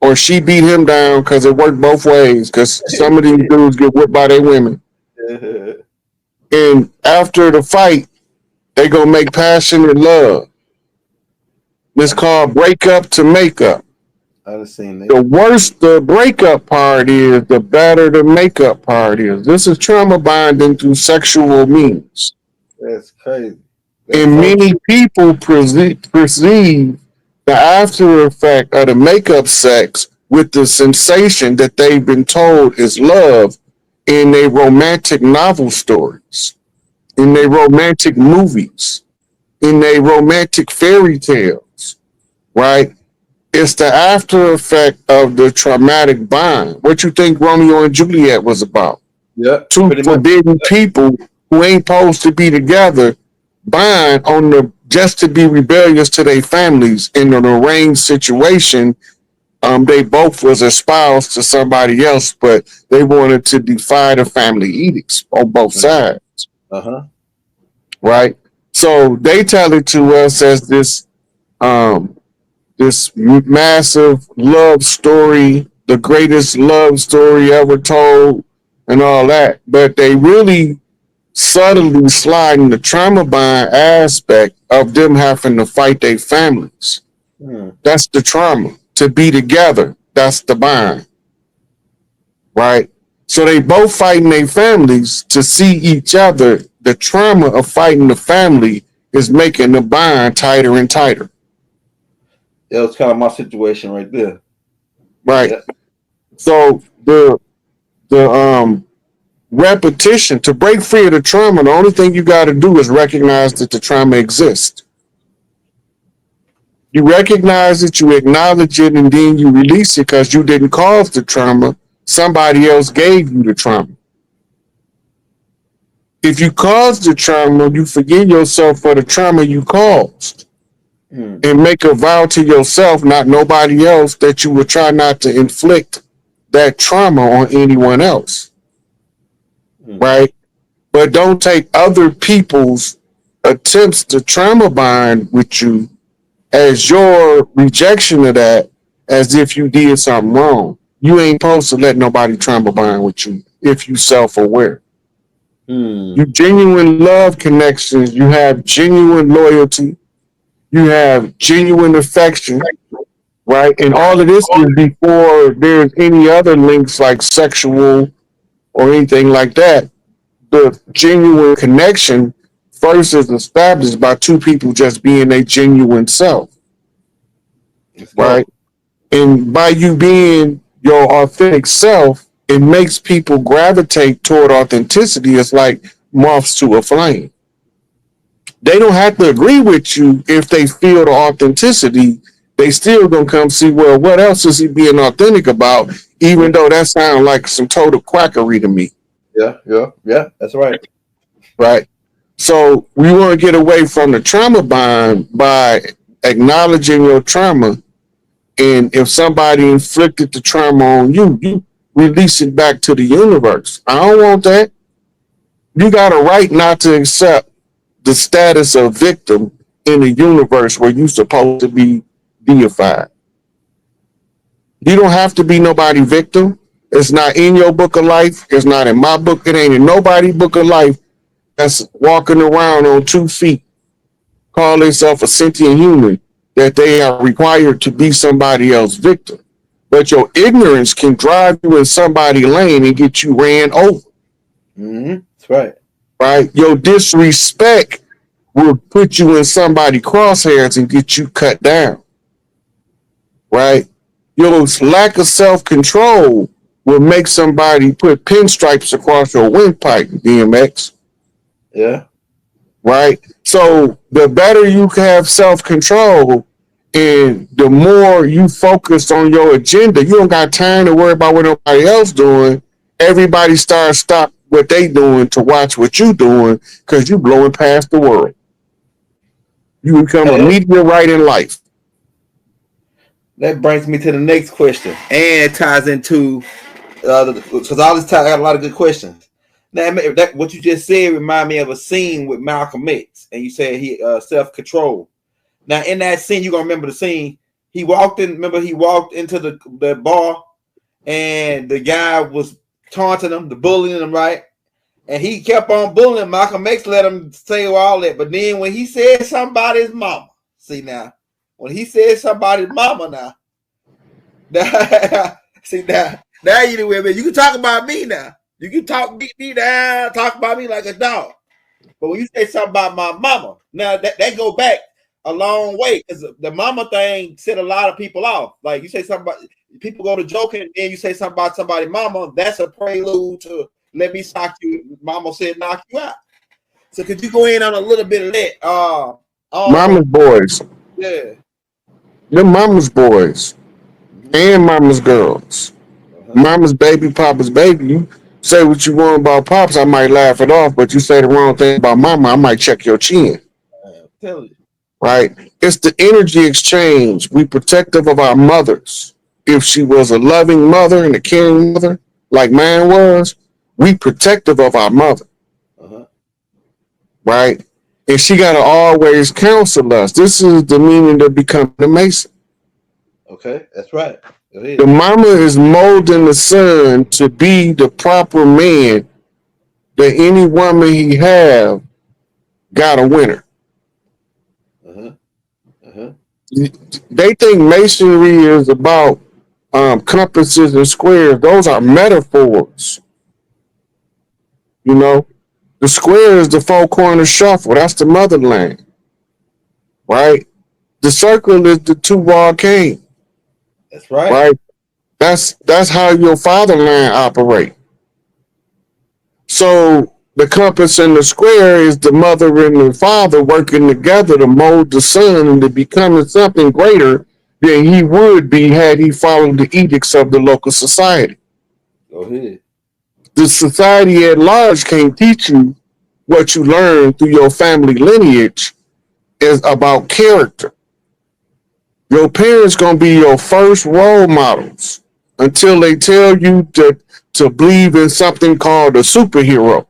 or she beat him down, because it worked both ways, because some of these dudes get whipped by their women. And after the fight, they gonna make passionate love. It's called breakup to makeup. I've seen that. The worse the breakup part is, the better the makeup part is. This is trauma binding through sexual means. That's crazy. And many people perceive the after effect of the makeup sex with the sensation that they've been told is love in their romantic novel stories, in their romantic movies, in their romantic fairy tales, right? It's the after effect of the traumatic bond. What you think Romeo and Juliet was about? Yeah. Two forbidden people who ain't supposed to be together bind on the just to be rebellious to their families in an arranged situation. They both was espoused to somebody else, but they wanted to defy the family edicts on both sides. Right? So they tell it to us as this massive love story, the greatest love story ever told, and all that. But they really subtly sliding the trauma bind aspect of them having to fight their families. That's the trauma. To be together, that's the bind. Right? So they both fighting their families to see each other. The trauma of fighting the family is making the bind tighter and tighter. That was kind of my situation right there. Right. Yeah. So the repetition, to break free of the trauma, the only thing you got to do is recognize that the trauma exists. You recognize it, you acknowledge it, and then you release it because you didn't cause the trauma. Somebody else gave you the trauma. If you caused the trauma, you forgive yourself for the trauma you caused. And make a vow to yourself, not nobody else, that you will try not to inflict that trauma on anyone else. Right? But don't take other people's attempts to trauma bind with you as your rejection of that, as if you did something wrong. You ain't supposed to let nobody trauma bind with you if you self-aware. You genuine love connections, you have genuine loyalty, you have genuine affection, right? And all of this is before there's any other links like sexual or anything like that. The genuine connection first is established by two people just being a genuine self, right? And by you being your authentic self, it makes people gravitate toward authenticity. It's like moths to a flame. They don't have to agree with you if they feel the authenticity. They still gonna come see, well, what else is he being authentic about? Even though that sounds like some total quackery to me. Yeah, that's right. Right. So we want to get away from the trauma bind by acknowledging your trauma. And if somebody inflicted the trauma on you, you release it back to the universe. I don't want that. You got a right not to accept the status of victim in the universe where you're supposed to be deified. You don't have to be nobody victim. It's not in your book of life. It's not in my book. It ain't in nobody's book of life that's walking around on 2 feet, call themselves a sentient human, that they are required to be somebody else's victim. But your ignorance can drive you in somebody's lane and get you ran over. That's right. Right? Your disrespect will put you in somebody's crosshairs and get you cut down. Right? Your lack of self-control will make somebody put pinstripes across your windpipe, DMX. Yeah. Right? So the better you have self-control and the more you focus on your agenda, you don't got time to worry about what nobody else doing. Everybody stop what they doing to watch what you doing because you blowing past the world. You become a meteorite in life. That brings me to the next question, and it ties into because all this time I got a lot of good questions. Now, that what you just said remind me of a scene with Malcolm X, and you said he self-control. Now, in that scene, you're gonna remember the scene. He walked in. Remember, he walked into the bar, and the guy was taunting him, bullying him, right? And he kept on bullying. Malcolm X let him say all that, but then when he said somebody's mama, see now. When he said somebody's mama see now you know, you can talk about me now. You can talk me down, talk about me like a dog. But when you say something about my mama, now that go back a long way because the mama thing set a lot of people off. Like you say something about people go to joking and then you say something about somebody's mama, that's a prelude to let me sock you. Mama said knock you out. So could you go in on a little bit of that? Mama's boys. Yeah. They're mama's boys and mama's girls. Mama's baby, papa's baby. You say what you want about pops, I might laugh it off, but you say the wrong thing about mama, I might check your chin. Tell you. Right? It's the energy exchange. We protective of our mothers. If she was a loving mother and a caring mother, like mine was, we protective of our mother. Right? And she got to always counsel us. This is the meaning of becoming a Mason. Okay, that's right. The mama is molding the son to be the proper man that any woman he have got a winner. They think masonry is about compasses and squares. Those are metaphors. You know, the square is the four-corner shuffle. That's the motherland. Right? The circle is the two-wall cane. That's right. Right? That's how your fatherland operate. So the compass and the square is the mother and the father working together to mold the son into becoming something greater than he would be had he followed the edicts of the local society. Go ahead. The society at large can't teach you what you learn through your family lineage is about character. Your parents gonna be your first role models until they tell you to believe in something called a superhero.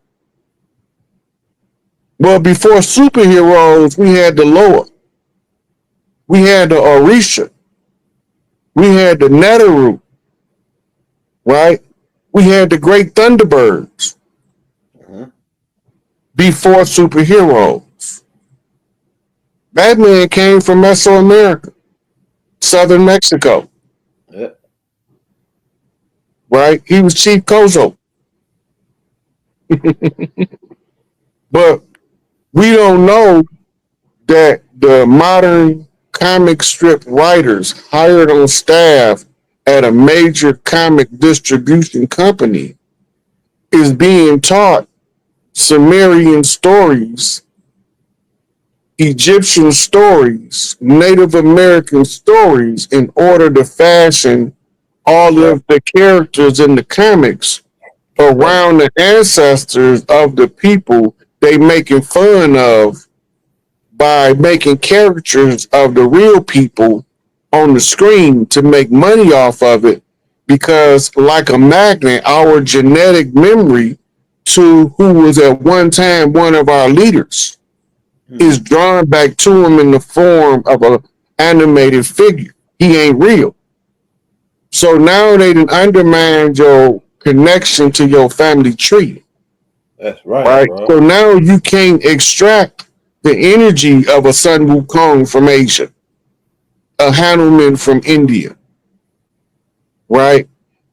Well, before superheroes, we had the Lord. We had the Orisha. We had the Neteru. Right? We had the great Thunderbirds. Before superheroes. Batman came from Mesoamerica. Southern Mexico. Right? He was Chief Kozo. But we don't know that the modern comic strip writers hired on staff at a major comic distribution company is being taught Sumerian stories, Egyptian stories, Native American stories in order to fashion all of the characters in the comics around the ancestors of the people they making fun of by making caricatures of the real people on the screen to make money off of it, because like a magnet, our genetic memory to who was at one time one of our leaders is drawn back to him in the form of an animated figure. He ain't real. So now they done undermined your connection to your family tree. That's right, Right? bro. So now you can't extract the energy of a Sun Wukong from Asia, a Hanuman from India, right?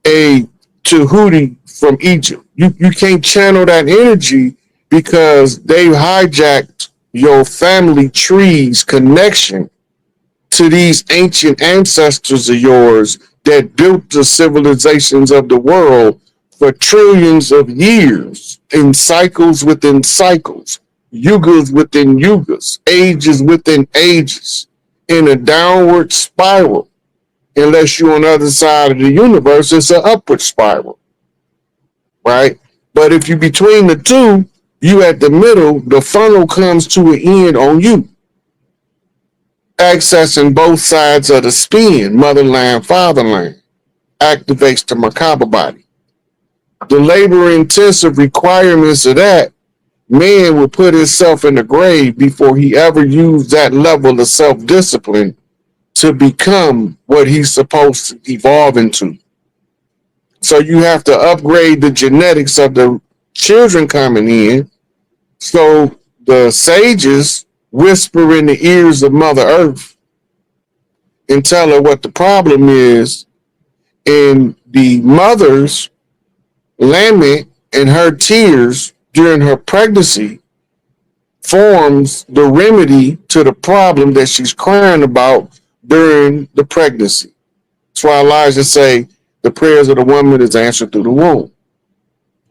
A Tahuti from Egypt. You can't channel that energy because they hijacked your family tree's connection to these ancient ancestors of yours that built the civilizations of the world for trillions of years in cycles within cycles, yugas within yugas, ages within ages, in a downward spiral. Unless you're on the other side of the universe, it's an upward spiral, right? But if you're between the two, you at the middle, the funnel comes to an end on you, accessing both sides of the spin, motherland, fatherland, activates the Merkaba body. The labor-intensive requirements of that, man will put himself in the grave before he ever used that level of self-discipline to become what he's supposed to evolve into. So you have to upgrade the genetics of the children coming in. So the sages whisper in the ears of Mother Earth and tell her what the problem is. And the mother's lament and her tears during her pregnancy forms the remedy to the problem that she's crying about during the pregnancy. That's why Elijah say the prayers of the woman is answered through the womb.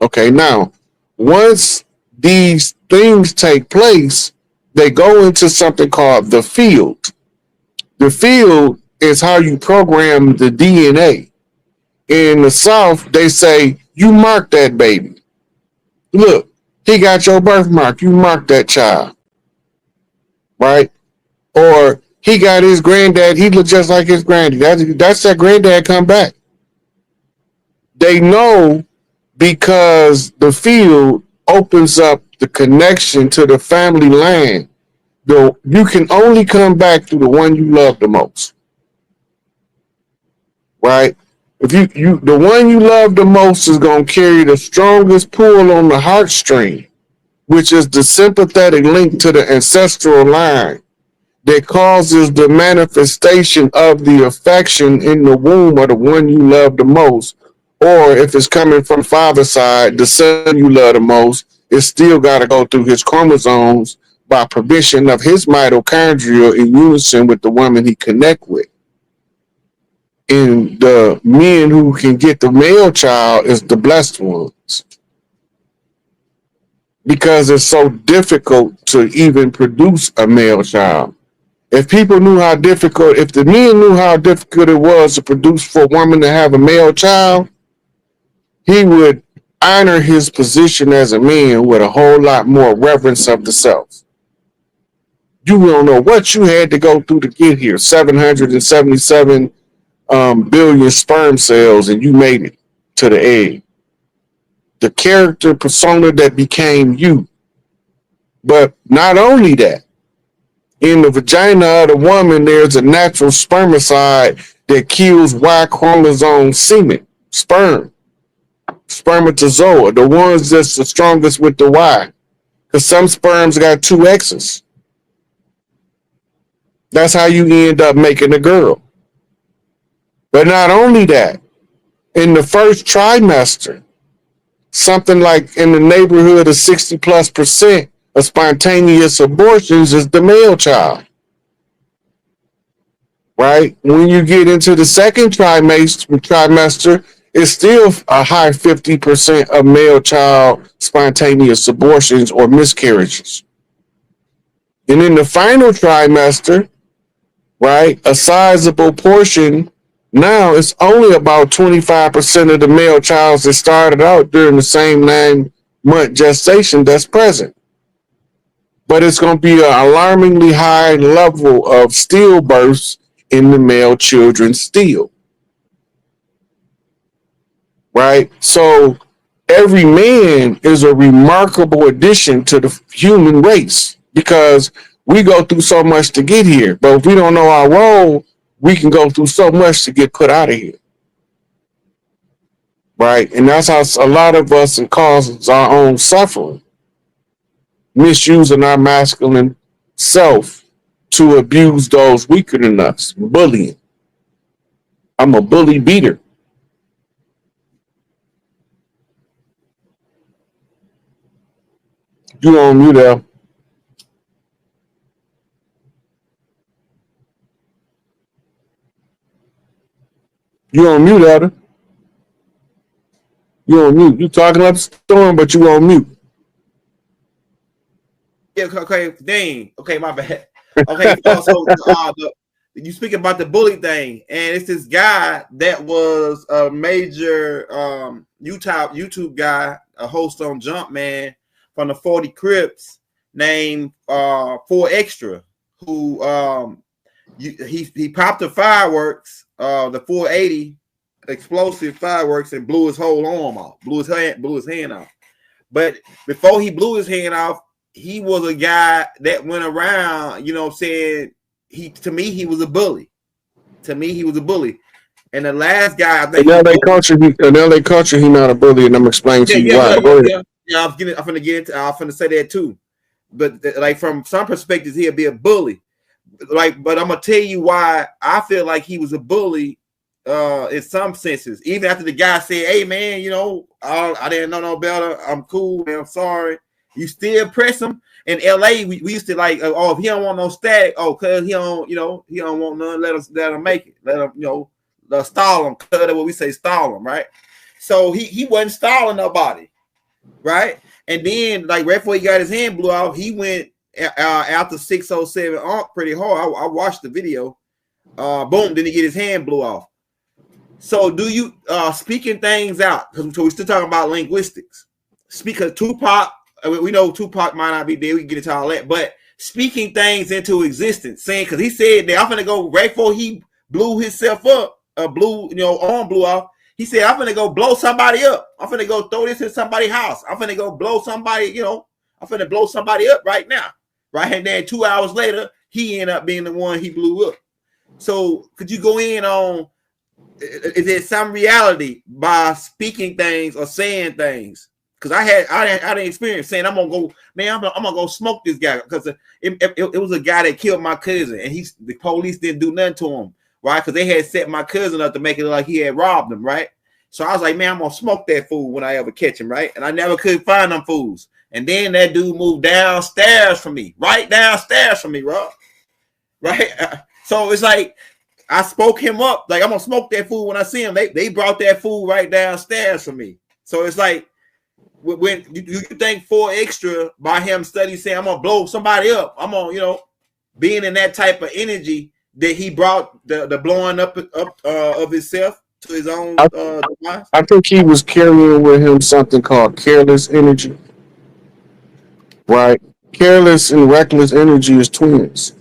Okay, now, once these things take place, they go into something called the field. The field is how you program the DNA. In the South, they say, you mark that baby. Look, he got your birthmark. You mark that child. Right? Or he got his granddad. He looked just like his granddad. That's that granddad come back. They know because the field opens up the connection to the family land. You can only come back to the one you love the most. Right? If you the one you love the most is going to carry the strongest pull on the heartstring, which is the sympathetic link to the ancestral line that causes the manifestation of the affection in the womb of the one you love the most. Or if it's coming from father's side, the son you love the most, it's still got to go through his chromosomes by permission of his mitochondria in unison with the woman he connect with. And the men who can get the male child is the blessed ones. Because it's so difficult to even produce a male child. If people knew how difficult, if the men knew how difficult it was to produce for a woman to have a male child, he would honor his position as a man with a whole lot more reverence of the self. You don't know what you had to go through to get here. 777 billion sperm cells, and you made it to the egg. The character persona that became you. But not only that, in the vagina of the woman, there's a natural spermicide that kills Y chromosome semen, sperm, spermatozoa, the ones that's the strongest with the Y. Because some sperms got 2 X's. That's how you end up making a girl. But not only that, in the first trimester, something like in the neighborhood of 60+% of spontaneous abortions is the male child. Right? When you get into the second trimester, it's still a high 50% of male child spontaneous abortions or miscarriages. And in the final trimester, right, a sizable portion, now it's only about 25% of the male child that started out during the same 9-month gestation that's present. But it's going to be an alarmingly high level of stillbirths in the male children still. Right? So every man is a remarkable addition to the human race because we go through so much to get here. But if we don't know our role, we can go through so much to get put out of here. right? And that's how a lot of us causes our own suffering, misusing our masculine self to abuse those weaker than us, bullying. I'm a bully beater. You on mute, Al. You on mute, Elder. You on mute. You talking up storm, but you on mute. Yeah, okay, dang. Okay, my bad. Okay, so you speaking about the bully thing, and it's this guy that was a major YouTube guy, a host on Jumpman from the 40 Crips, named 4Extra, who he popped the fireworks, the 480 explosive fireworks, and blew his whole arm off, blew his hand off. But before he blew his hand off, he was a guy that went around, you know what I'm saying? To me, he was a bully. To me, he was a bully. And the last guy, I think, in LA culture, he not a bully, and I'm explaining to you why. I'm finna say that too. But like from some perspectives, he'll be a bully. But I'm gonna tell you why I feel like he was a bully in some senses. Even after the guy said, "Hey man, you know, I didn't know no better. I'm cool, man. I'm sorry." You still press him. In LA, we used to like, oh, if he don't want no static, oh, cause he don't want none, let him make it. Let him, stall him. Cause that's what we say, stall him, right? So he wasn't stalling nobody, right? And then, like right before he got his hand blew off, he went after 607 pretty hard. I watched the video. Boom, then he get his hand blew off. So do you speaking things out? Because we're still talking about linguistics. Because Tupac. We know Tupac might not be dead. We can get into all that, but speaking things into existence, saying, because he said that I'm gonna go right before he blew himself up, arm blew off. He said, I'm gonna go blow somebody up. I'm gonna go throw this in somebody's house. I'm gonna go blow somebody. I'm gonna blow somebody up right now, right? And then 2 hours later, he ended up being the one he blew up. So, could you go in on? Is there some reality by speaking things or saying things? Because I had an experience saying I'm gonna go smoke this guy, because it was a guy that killed my cousin, and the police didn't do nothing to him, right? Because they had set my cousin up to make it look like he had robbed him, right? So I was like, man, I'm gonna smoke that fool when I ever catch him, right? And I never could find them fools. And then that dude moved downstairs from me, right downstairs from me, Rob, right? So it's like I spoke him up, like I'm gonna smoke that fool when I see him. They brought that fool right downstairs from me. So it's like, when you think 4Extra by him study saying I'm gonna blow somebody up, I'm gonna being in that type of energy that he brought the blowing up of himself to his own demise? I think he was carrying with him something called careless energy, right? Careless and reckless energy is twins.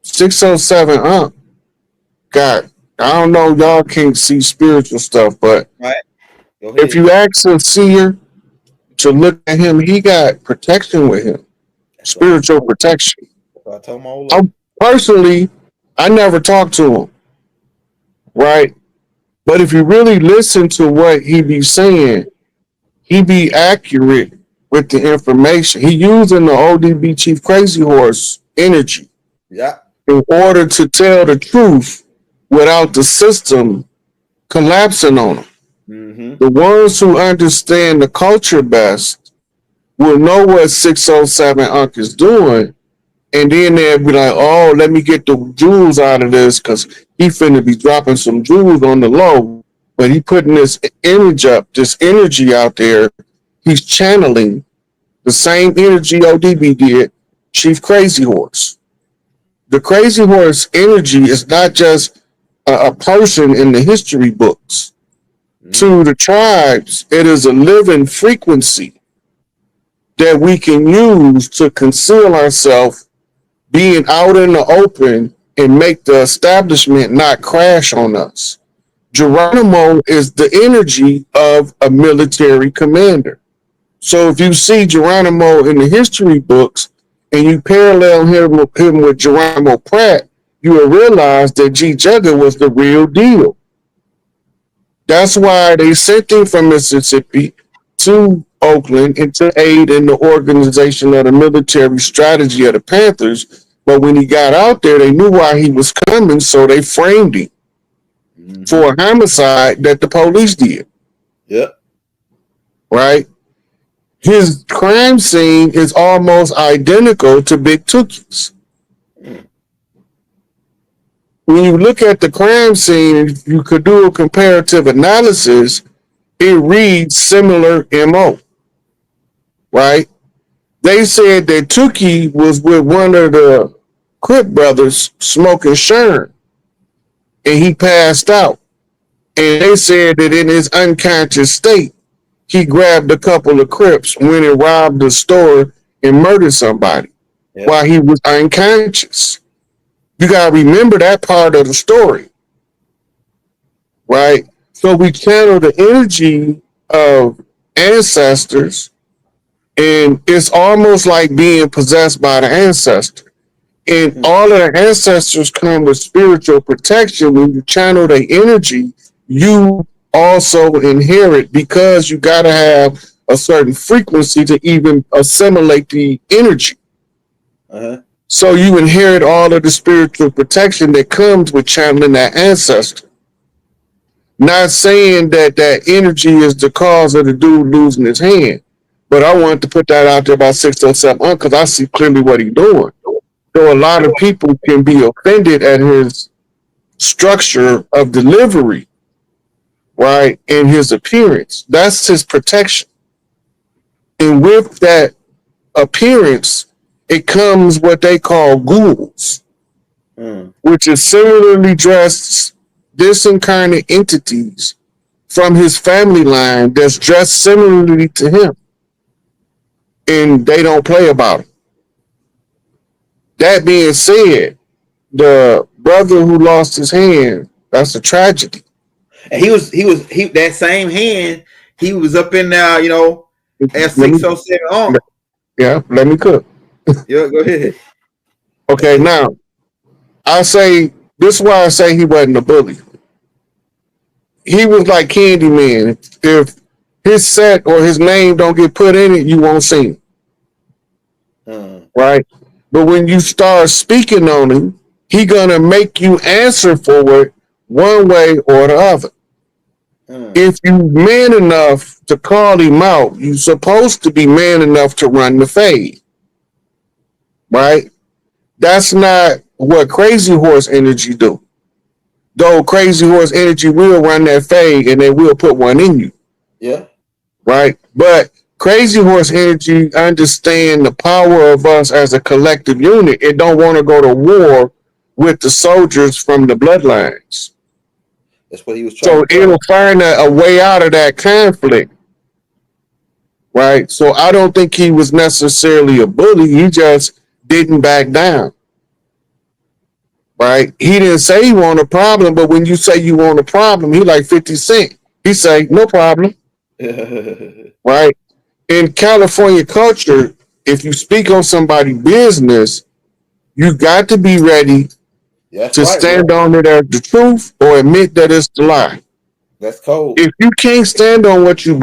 607 got. I don't know, y'all can't see spiritual stuff, but right. If you ask a seer to look at him, he got protection with him, spiritual protection. I told my old lady. Personally, I never talked to him, right? But if you really listen to what he be saying, he be accurate with the information. He using the ODB Chief Crazy Horse energy, in order to tell the truth without the system collapsing on them. Mm-hmm. The ones who understand the culture best will know what 607 is doing, and then they'll be like, oh, let me get the jewels out of this, because he finna be dropping some jewels on the low, but he putting this energy out there. He's channeling the same energy ODB did, Chief Crazy Horse. The Crazy Horse energy is not just a person in the history books. Mm-hmm. To the tribes, it is a living frequency that we can use to conceal ourselves, being out in the open, and make the establishment not crash on us. Geronimo is the energy of a military commander. So if you see Geronimo in the history books and you parallel him with Geronimo Pratt, you will realize that G Jugger was the real deal. That's why they sent him from Mississippi to Oakland and to aid in the organization of the military strategy of the Panthers. But when he got out there, they knew why he was coming, so they framed him for a homicide that the police did. Yep. Right? His crime scene is almost identical to Big Tookie's. When you look at the crime scene, you could do a comparative analysis, it reads similar MO. Right? They said that Tookie was with one of the Crip brothers smoking Sherm, and he passed out. And they said that in his unconscious state, he grabbed a couple of Crips, went and robbed the store and murdered somebody while he was unconscious. You got to remember that part of the story, right? So we channel the energy of ancestors, and it's almost like being possessed by the ancestor. And all of the ancestors come with spiritual protection. When you channel their energy, you also inherit, because you got to have a certain frequency to even assimilate the energy. So you inherit all of the spiritual protection that comes with channeling that ancestor. Not saying that that energy is the cause of the dude losing his hand, but I wanted to put that out there about 607 because I see clearly what he's doing. So a lot of people can be offended at his structure of delivery, right, and his appearance. That's his protection. And with that appearance, it comes what they call ghouls, which is similarly dressed disincarnate entities from his family line that's dressed similarly to him. And they don't play about it. That being said, the brother who lost his hand, that's a tragedy. And he that same hand, he was up in there, you know, at 607 on. Yeah, let me cook. Yeah, go ahead. Okay, now I say this is why I say he wasn't a bully. He was like Candyman. If his set or his name don't get put in it, you won't see him. Right? But when you start speaking on him, he gonna make you answer for it one way or the other. If you man enough to call him out, you're supposed to be man enough to run the fade. Right? That's not what Crazy Horse energy do. Though Crazy Horse energy will run that fade and they will put one in you. Yeah. Right? But Crazy Horse energy understand the power of us as a collective unit. It don't want to go to war with the soldiers from the bloodlines. That's what he was trying to do. So it'll find a way out of that conflict. Right? So I don't think he was necessarily a bully. He just didn't back down. Right? He didn't say he want a problem, but when you say you want a problem, he like 50 Cent. He say, no problem. Right? In California culture, if you speak on somebody's business, you got to be ready to stand on it as the truth or admit that it's the lie. That's cold. If you can't stand on what you